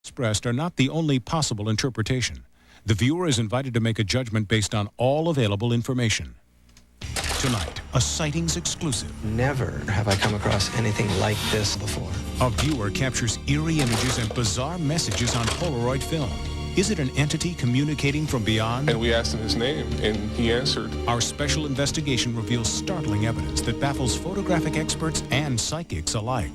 expressed are not the only possible interpretation. The viewer is invited to make a judgment based on all available information. Tonight, a Sightings exclusive. Never have I come across anything like this before. A viewer captures eerie images and bizarre messages on Polaroid film. Is it an entity communicating from beyond? And we asked him his name, and he answered. Our special investigation reveals startling evidence that baffles photographic experts and psychics alike.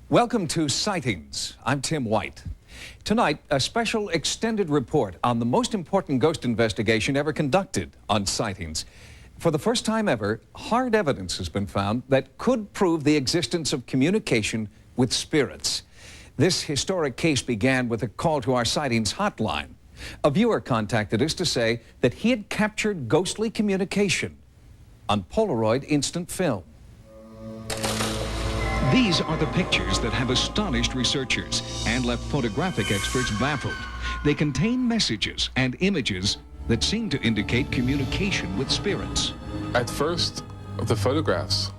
Welcome to Sightings. I'm Tim White. Tonight, a special extended report on the most important ghost investigation ever conducted on Sightings. For the first time ever, hard evidence has been found that could prove the existence of communication with spirits. This historic case began with a call to our Sightings hotline. A viewer contacted us to say that he had captured ghostly communication on Polaroid instant film. These are the pictures that have astonished researchers and left photographic experts baffled. They contain messages and images that seem to indicate communication with spirits. At first, the photographs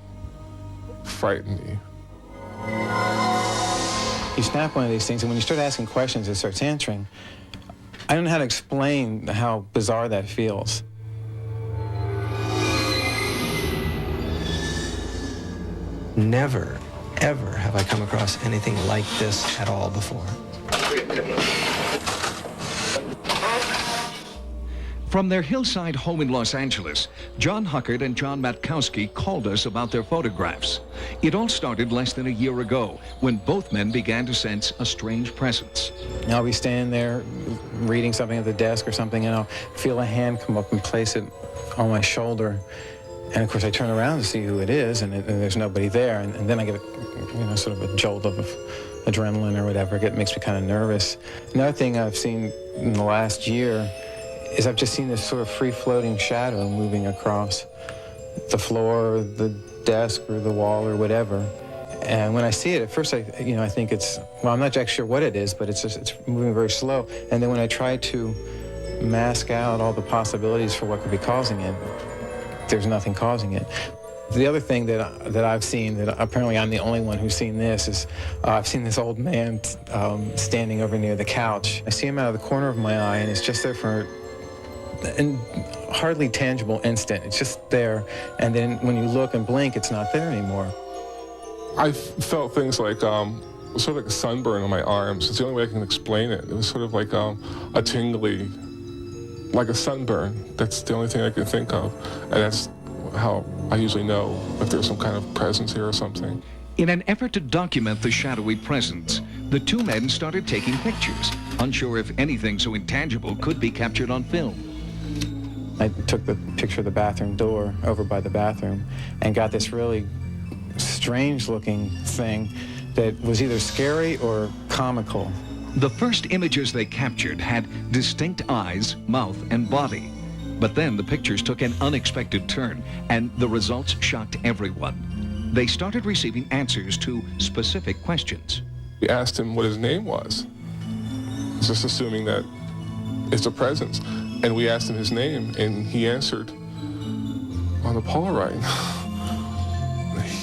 frightened me. You snap one of these things, and when you start asking questions, it starts answering. I don't know how to explain how bizarre that feels. Never, ever have I come across anything like this at all before. From their hillside home in Los Angeles, John Huckert and John Matkowski called us about their photographs. It all started less than a year ago when both men began to sense a strange presence. I'll be standing there reading something at the desk or something, and I'll feel a hand come up and place it on my shoulder. And of course I turn around to see who it is, and there's nobody there. And then I get sort of a jolt of adrenaline or whatever. It makes me kind of nervous. Another thing I've seen in the last year is I've just seen this sort of free-floating shadow moving across the floor, or the desk, or the wall, or whatever. And when I see it, at first I think it's, well, I'm not actually sure what it is, but it's moving very slow. And then when I try to mask out all the possibilities for what could be causing it, there's nothing causing it. The other thing that I've seen, that apparently I'm the only one who's seen this, is I've seen this old man standing over near the couch. I see him out of the corner of my eye, and it's just there for a hardly tangible instant. It's just there, and then when you look and blink, it's not there anymore. I felt things like sort of like a sunburn on my arms. It's the only way I can explain it. It was sort of like a tingly, like a sunburn. That's the only thing I can think of, and that's how I usually know if there's some kind of presence here or something. In an effort to document the shadowy presence, the two men started taking pictures, unsure if anything so intangible could be captured on film. I took the picture of the bathroom door over by the bathroom and got this really strange-looking thing that was either scary or comical. The first images they captured had distinct eyes, mouth, and body. But then the pictures took an unexpected turn, and the results shocked everyone. They started receiving answers to specific questions. We asked him what his name was, just assuming that it's a presence. And we asked him his name, and he answered on the Polaroid.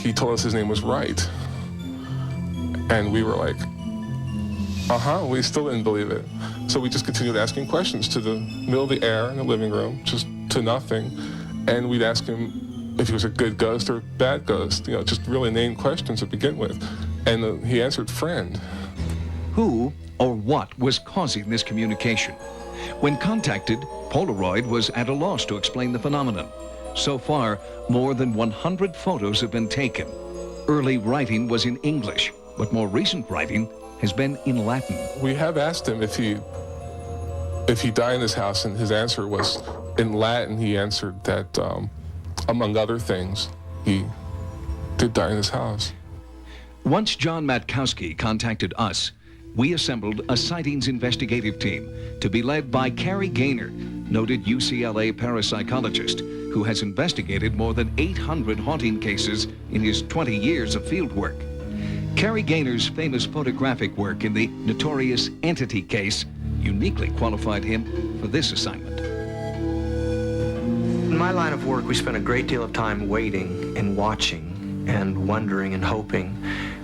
He told us his name was Wright. And we were like, we still didn't believe it. So we just continued asking questions to the middle of the air in the living room, just to nothing. And we'd ask him if he was a good ghost or a bad ghost, just really named questions to begin with. And he answered friend. Who or what was causing this communication? When contacted, Polaroid was at a loss to explain the phenomenon. So far, more than 100 photos have been taken. Early writing was in English, but more recent writing has been in Latin. We have asked him if he died in this house, and his answer was in Latin. He answered that, among other things, he did die in this house. Once John Matkowski contacted us, we assembled a Sightings investigative team to be led by Carrie Gaynor, noted UCLA parapsychologist who has investigated more than 800 haunting cases in his 20 years of field work. Carrie Gaynor's famous photographic work in the notorious Entity case uniquely qualified him for this assignment. In my line of work, we spend a great deal of time waiting and watching and wondering and hoping.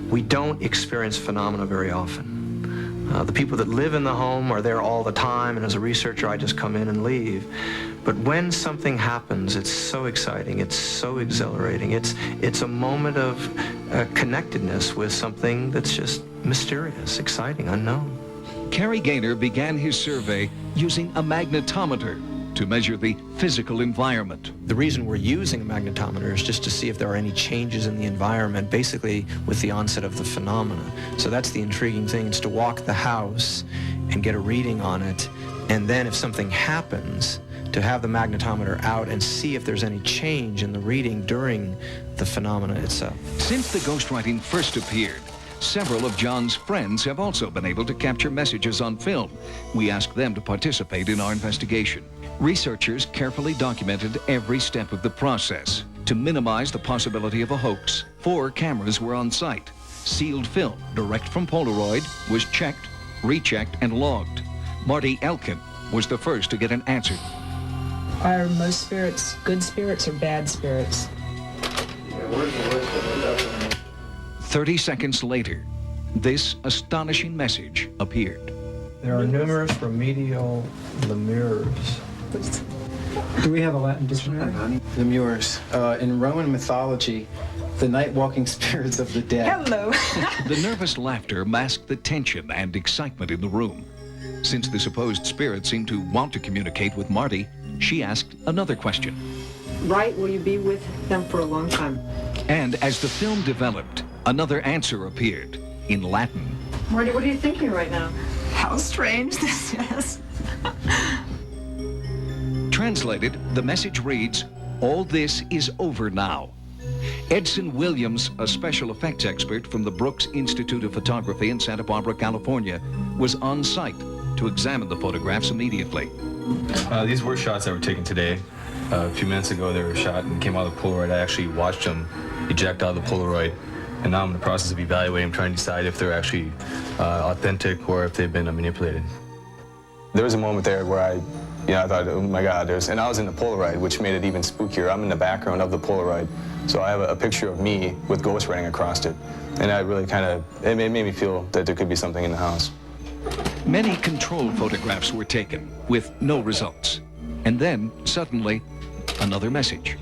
We don't experience phenomena very often. The people that live in the home are there all the time, and as a researcher, I just come in and leave. But when something happens, it's so exciting, it's so exhilarating. It's a moment of connectedness with something that's just mysterious, exciting, unknown. Carrie Gaynor began his survey using a magnetometer to measure the physical environment. The reason we're using a magnetometer is just to see if there are any changes in the environment, basically with the onset of the phenomena. So that's the intriguing thing, is to walk the house and get a reading on it, and then if something happens, to have the magnetometer out and see if there's any change in the reading during the phenomena itself. Since the ghostwriting first appeared, several of John's friends have also been able to capture messages on film. We asked them to participate in our investigation. Researchers carefully documented every step of the process. To minimize the possibility of a hoax, 4 cameras were on site. Sealed film, direct from Polaroid, was checked, rechecked, and logged. Marty Elkin was the first to get an answer. Are most spirits good spirits or bad spirits? 30 seconds later, this astonishing message appeared. There are numerous remedial lemures. Do we have a Latin dictionary? Lemures. In Roman mythology, the night-walking spirits of the dead. Hello. The nervous laughter masked the tension and excitement in the room. Since the supposed spirit seemed to want to communicate with Marty, she asked another question. Right, will you be with them for a long time? And as the film developed, another answer appeared in Latin. Marty, what are you thinking right now? How strange this is. Translated, the message reads, "All this is over now." Edson Williams, a special effects expert from the Brooks Institute of Photography in Santa Barbara, California, was on site to examine the photographs immediately. These were shots that were taken today. A few minutes ago they were shot and came out of the Polaroid. I actually watched them eject out of the Polaroid, and now I'm in the process of evaluating, trying to decide if they're actually authentic or if they've been manipulated. There was a moment there where I thought, oh my God, and I was in the Polaroid, which made it even spookier. I'm in the background of the Polaroid, so I have a picture of me with ghostwriting across it, and I really it made me feel that there could be something in the house. Many control photographs were taken with no results. And then, suddenly, another message.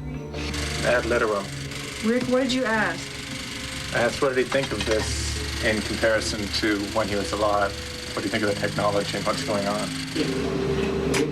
Ad literal. Rick, what did you ask? I asked, what did he think of this in comparison to when he was alive? What do you think of the technology and what's going on?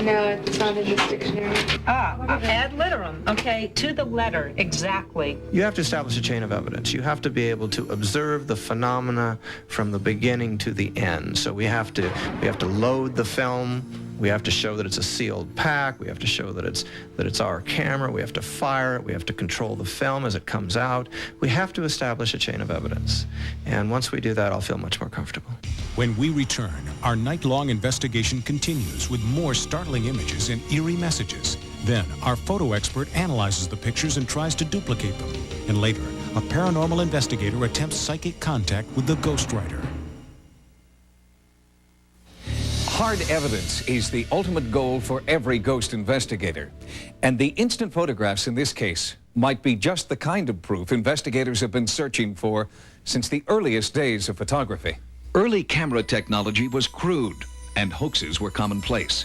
No, it's not in this dictionary. Ad literum. Okay, to the letter, exactly. You have to establish a chain of evidence. You have to be able to observe the phenomena from the beginning to the end. So we have to load the film. We have to show that it's a sealed pack. We have to show that it's our camera. We have to fire it. We have to control the film as it comes out. We have to establish a chain of evidence. And once we do that, I'll feel much more comfortable. When we return, our night-long investigation continues with more startling images and eerie messages. Then, our photo expert analyzes the pictures and tries to duplicate them. And later, a paranormal investigator attempts psychic contact with the ghostwriter. Hard evidence is the ultimate goal for every ghost investigator. And the instant photographs in this case might be just the kind of proof investigators have been searching for since the earliest days of photography. Early camera technology was crude, and hoaxes were commonplace.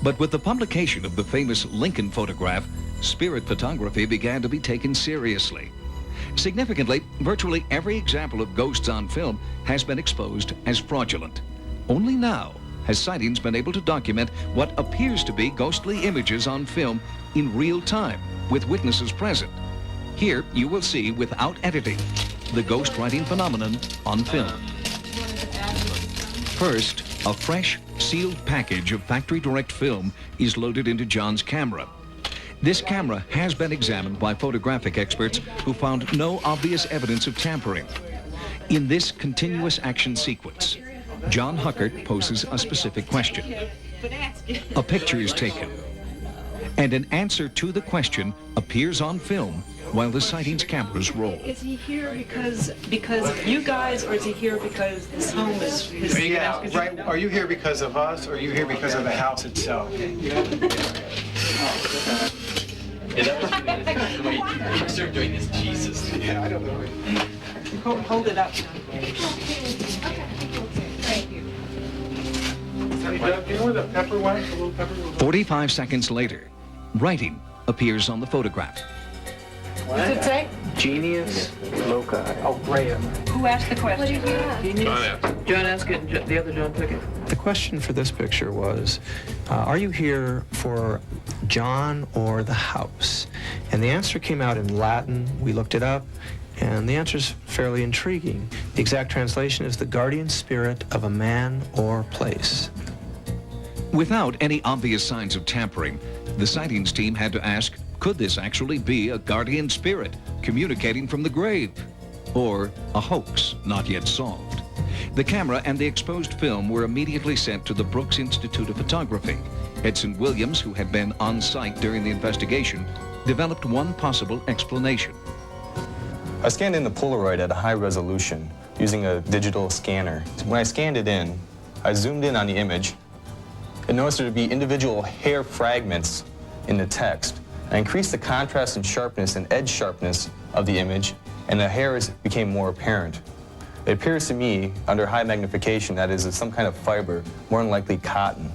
But with the publication of the famous Lincoln photograph, spirit photography began to be taken seriously. Significantly, virtually every example of ghosts on film has been exposed as fraudulent. Only now has Sightings been able to document what appears to be ghostly images on film in real time with witnesses present. Here you will see, without editing, the ghostwriting phenomenon on film. First, a fresh, sealed package of factory direct film is loaded into John's camera. This camera has been examined by photographic experts who found no obvious evidence of tampering. In this continuous action sequence, John Huckert poses a specific question. A picture is taken, and an answer to the question appears on film while the Sightings cameras roll. Is he here because of you guys, or is he here because this home is his? Yeah, right. Are you here because of us, or are you here because of the house itself? Start doing this, Jesus. Yeah, I don't know. Hold it up. Do you know where the pepper went? The little pepper? 45 seconds later, writing appears on the photograph. What does it say? Genius loci. Oh, great. Who asked the question? John asked it, and the other John took it. The question for this picture was, are you here for John or the house? And the answer came out in Latin. We looked it up, and the answer is fairly intriguing. The exact translation is the guardian spirit of a man or place. Without any obvious signs of tampering, the Sightings team had to ask, could this actually be a guardian spirit communicating from the grave? Or a hoax not yet solved? The camera and the exposed film were immediately sent to the Brooks Institute of Photography. Edson Williams, who had been on site during the investigation, developed one possible explanation. I scanned in the Polaroid at a high resolution using a digital scanner. When I scanned it in, I zoomed in on the image and noticed there to be individual hair fragments in the text. I increased the contrast and sharpness and edge sharpness of the image, and the hairs became more apparent. It appears to me, under high magnification, that is some kind of fiber, more than likely cotton.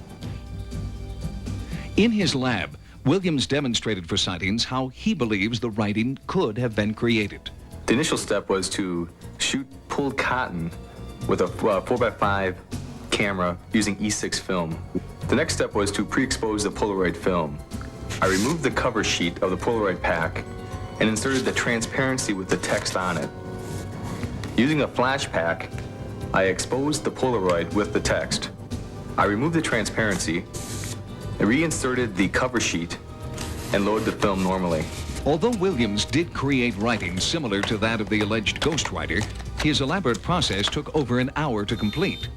In his lab, Williams demonstrated for Sightings how he believes the writing could have been created. The initial step was to shoot pulled cotton with a 4x5 camera using E6 film. The next step was to pre-expose the Polaroid film. I removed the cover sheet of the Polaroid pack and inserted the transparency with the text on it. Using a flash pack, I exposed the Polaroid with the text. I removed the transparency, I reinserted the cover sheet, and loaded the film normally. Although Williams did create writing similar to that of the alleged ghostwriter, his elaborate process took over an hour to complete.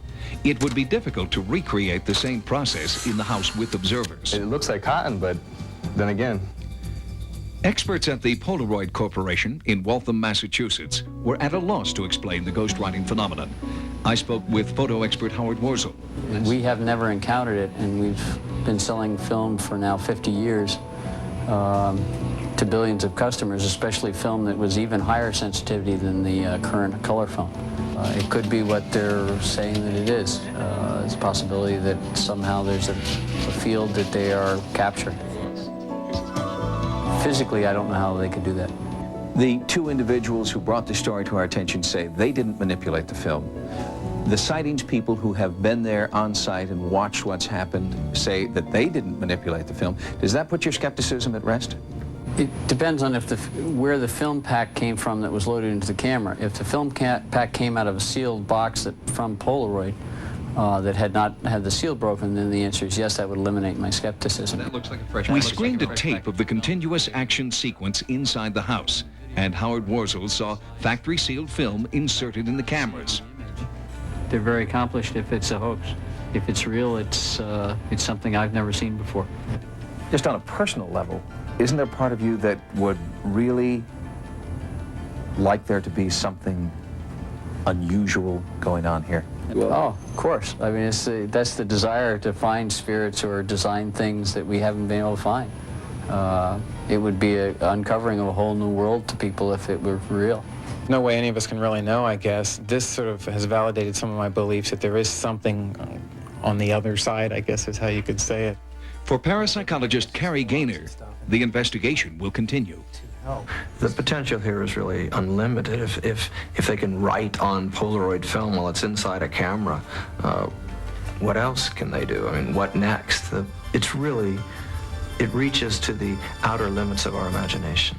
It would be difficult to recreate the same process in the house with observers. It looks like cotton, but then again, experts at the Polaroid Corporation in Waltham, Massachusetts, were at a loss to explain the ghostwriting phenomenon. I spoke with photo expert Howard Warzel. We have never encountered it, and we've been selling film for now 50 years to billions of customers, especially film that was even higher sensitivity than the current color film. It could be what they're saying that it is. It's a possibility that somehow there's a field that they are capturing. Physically, I don't know how they could do that. The two individuals who brought the story to our attention say they didn't manipulate the film. The Sightings people who have been there on site and watched what's happened say that they didn't manipulate the film. Does that put your skepticism at rest? It depends on where the film pack came from that was loaded into the camera. If the film pack came out of a sealed box from Polaroid that had not had the seal broken, then the answer is yes, that would eliminate my skepticism. That looks like a fresh. We screened a tape of the continuous action sequence inside the house, and Howard Warzel saw factory-sealed film inserted in the cameras. They're very accomplished if it's a hoax. If it's real, it's something I've never seen before. Just on a personal level, isn't there part of you that would really like there to be something unusual going on here? Oh, of course. I mean, that's the desire to find spirits or design things that we haven't been able to find. It would be an uncovering of a whole new world to people if it were real. No way any of us can really know, I guess. This sort of has validated some of my beliefs that there is something on the other side, I guess is how you could say it. For parapsychologist Carrie Gaynor, the investigation will continue. The potential here is really unlimited. If they can write on Polaroid film while it's inside a camera, what else can they do? I mean, what next? It reaches to the outer limits of our imagination.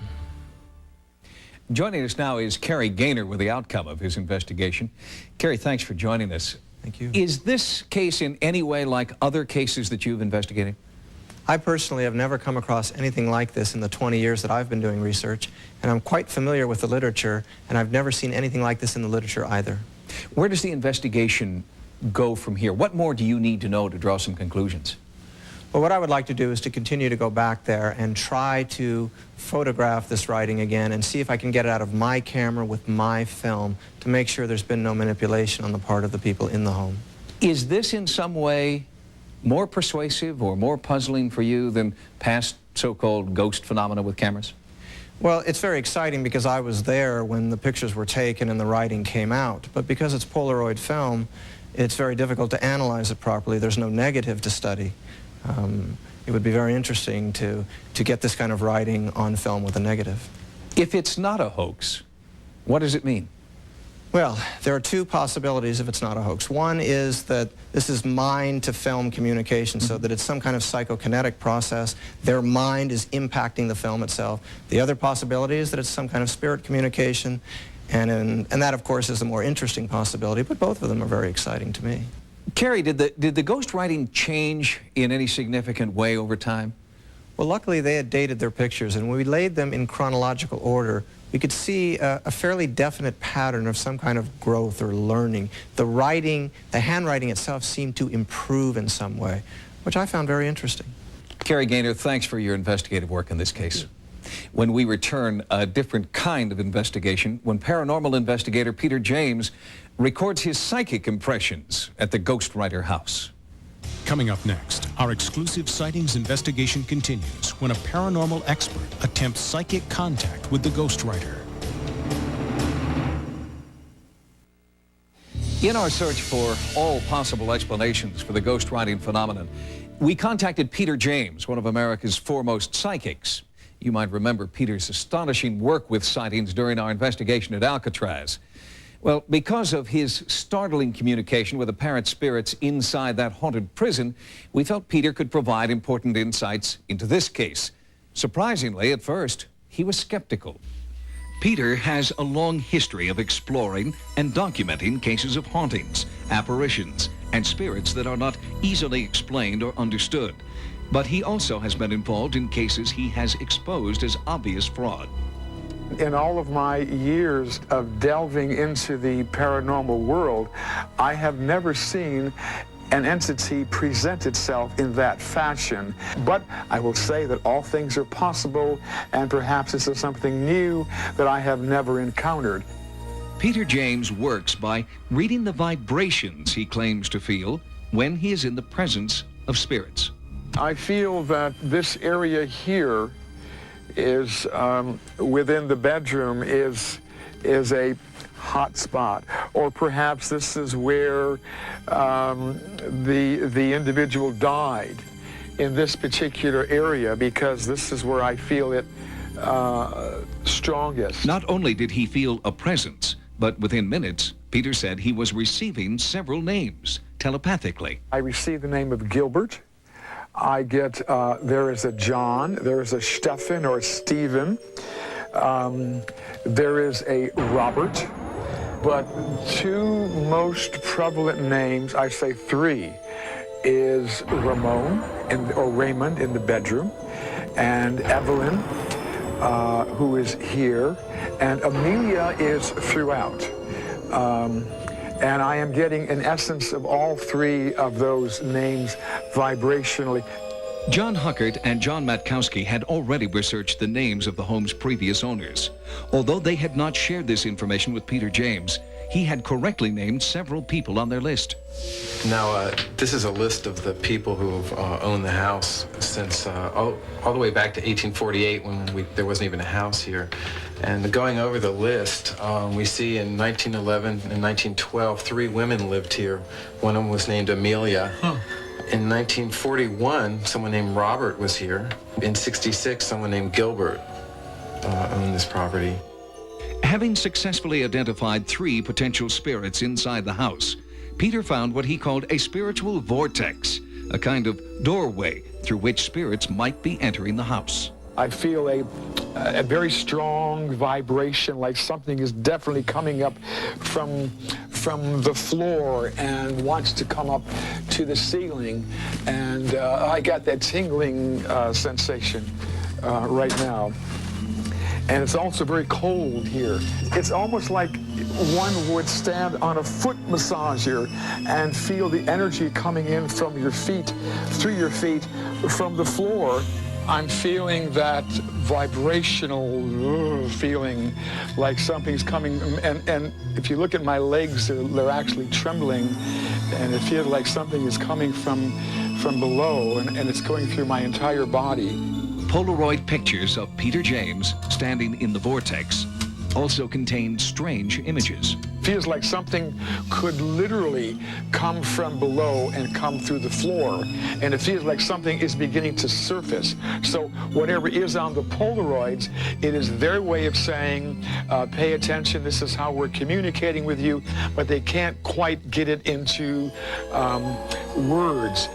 Joining us now is Carrie Gaynor with the outcome of his investigation. Carrie, thanks for joining us. Thank you. Is this case in any way like other cases that you've investigated? I personally have never come across anything like this in the 20 years that I've been doing research, and I'm quite familiar with the literature, and I've never seen anything like this in the literature either. Where does the investigation go from here? What more do you need to know to draw some conclusions? Well, what I would like to do is to continue to go back there and try to photograph this writing again and see if I can get it out of my camera with my film to make sure there's been no manipulation on the part of the people in the home. Is this in some way more persuasive or more puzzling for you than past so-called ghost phenomena with cameras? Well, it's very exciting because I was there when the pictures were taken and the writing came out. But because it's Polaroid film, it's very difficult to analyze it properly. There's no negative to study. It would be very interesting to get this kind of writing on film with a negative. If it's not a hoax, what does it mean? Well, there are two possibilities if it's not a hoax. One is that this is mind-to-film communication, so that it's some kind of psychokinetic process. Their mind is impacting the film itself. The other possibility is that it's some kind of spirit communication, and that, of course, is a more interesting possibility, but both of them are very exciting to me. Carrie, did the ghost writing change in any significant way over time? Well, luckily they had dated their pictures, and when we laid them in chronological order, we could see a fairly definite pattern of some kind of growth or learning. The writing, the handwriting itself seemed to improve in some way, which I found very interesting. Carrie Gaynor, thanks for your investigative work in this case. When we return, a different kind of investigation when paranormal investigator Peter James records his psychic impressions at the Ghostwriter house. Coming up next, our exclusive sightings investigation continues when a paranormal expert attempts psychic contact with the ghostwriter. In our search for all possible explanations for the ghostwriting phenomenon, we contacted Peter James, one of America's foremost psychics. You might remember Peter's astonishing work with sightings during our investigation at Alcatraz. Well, because of his startling communication with apparent spirits inside that haunted prison, we felt Peter could provide important insights into this case. Surprisingly, at first, he was skeptical. Peter has a long history of exploring and documenting cases of hauntings, apparitions, and spirits that are not easily explained or understood. But he also has been involved in cases he has exposed as obvious fraud. In all of my years of delving into the paranormal world, I have never seen an entity present itself in that fashion. But I will say that all things are possible, and perhaps this is something new that I have never encountered. Peter James works by reading the vibrations he claims to feel when he is in the presence of spirits. I feel that this area here is within the bedroom is a hot spot, or perhaps this is where the individual died in this particular area, because this is where I feel it strongest. Not only did he feel a presence, but within minutes, Peter said he was receiving several names telepathically. I received the name of Gilbert. I get, there is a John, there is a Stephen or Stephen, there is a Robert, but two most prevalent names, I say three, is Ramon, or Raymond in the bedroom, and Evelyn, who is here, and Amelia is throughout. And I am getting an essence of all three of those names vibrationally. John Huckert and John Matkowski had already researched the names of the home's previous owners. Although they had not shared this information with Peter James, he had correctly named several people on their list. Now, this is a list of the people who have owned the house since all the way back to 1848, when there wasn't even a house here. And going over the list, we see in 1911 and 1912, 3 women lived here. One of them was named Amelia. In 1941, someone named Robert was here. In 66, someone named Gilbert owned this property. Having successfully identified 3 potential spirits inside the house, Peter found what he called a spiritual vortex, a kind of doorway through which spirits might be entering the house. I feel a very strong vibration, like something is definitely coming up from the floor and wants to come up to the ceiling. And I got that tingling sensation right now. And it's also very cold here. It's almost like one would stand on a foot massager and feel the energy coming in from your feet, through your feet, from the floor. I'm feeling that vibrational feeling, like something's coming, and if you look at my legs, they're actually trembling, and it feels like something is coming from below, and it's going through my entire body. Polaroid pictures of Peter James standing in the vortex also contain strange images. Feels like something could literally come from below and come through the floor, and it feels like something is beginning to surface. So whatever is on the Polaroids, it is their way of saying, pay attention, this is how we're communicating with you, but they can't quite get it into words.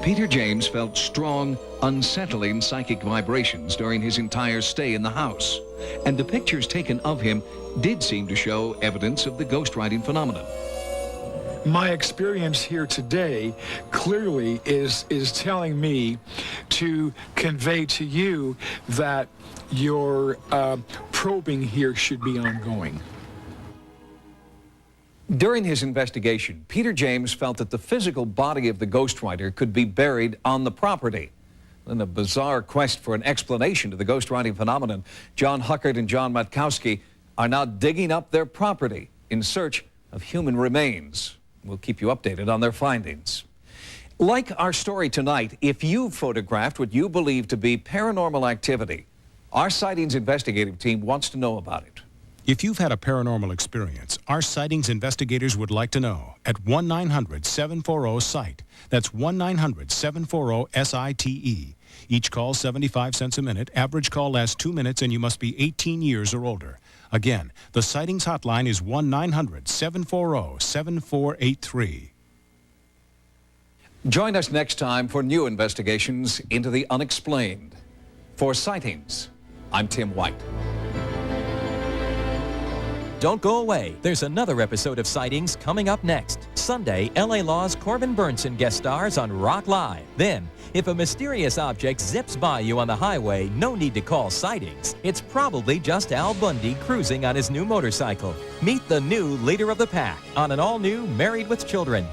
Peter James felt strong, unsettling psychic vibrations during his entire stay in the house, and the pictures taken of him did seem to show evidence of the ghostwriting phenomenon. My experience here today clearly is telling me to convey to you that your probing here should be ongoing. During his investigation, Peter James felt that the physical body of the ghostwriter could be buried on the property. In a bizarre quest for an explanation to the ghostwriting phenomenon, John Huckert and John Matkowski are now digging up their property in search of human remains. We'll keep you updated on their findings. Like our story tonight, if you've photographed what you believe to be paranormal activity, our Sightings investigative team wants to know about it. If you've had a paranormal experience, our Sightings investigators would like to know at 1-900-740-SIGHT. That's 1-900-740-SITE. Each call 75 cents a minute. Average call lasts 2 minutes, and you must be 18 years or older. Again, the Sightings hotline is 1-900-740-7483. Join us next time for new investigations into the unexplained. For Sightings, I'm Tim White. Don't go away. There's another episode of Sightings coming up next. Sunday, L.A. Law's Corbin Burnson guest stars on Rock Live. Then, if a mysterious object zips by you on the highway, no need to call Sightings. It's probably just Al Bundy cruising on his new motorcycle. Meet the new leader of the pack on an all-new Married with Children.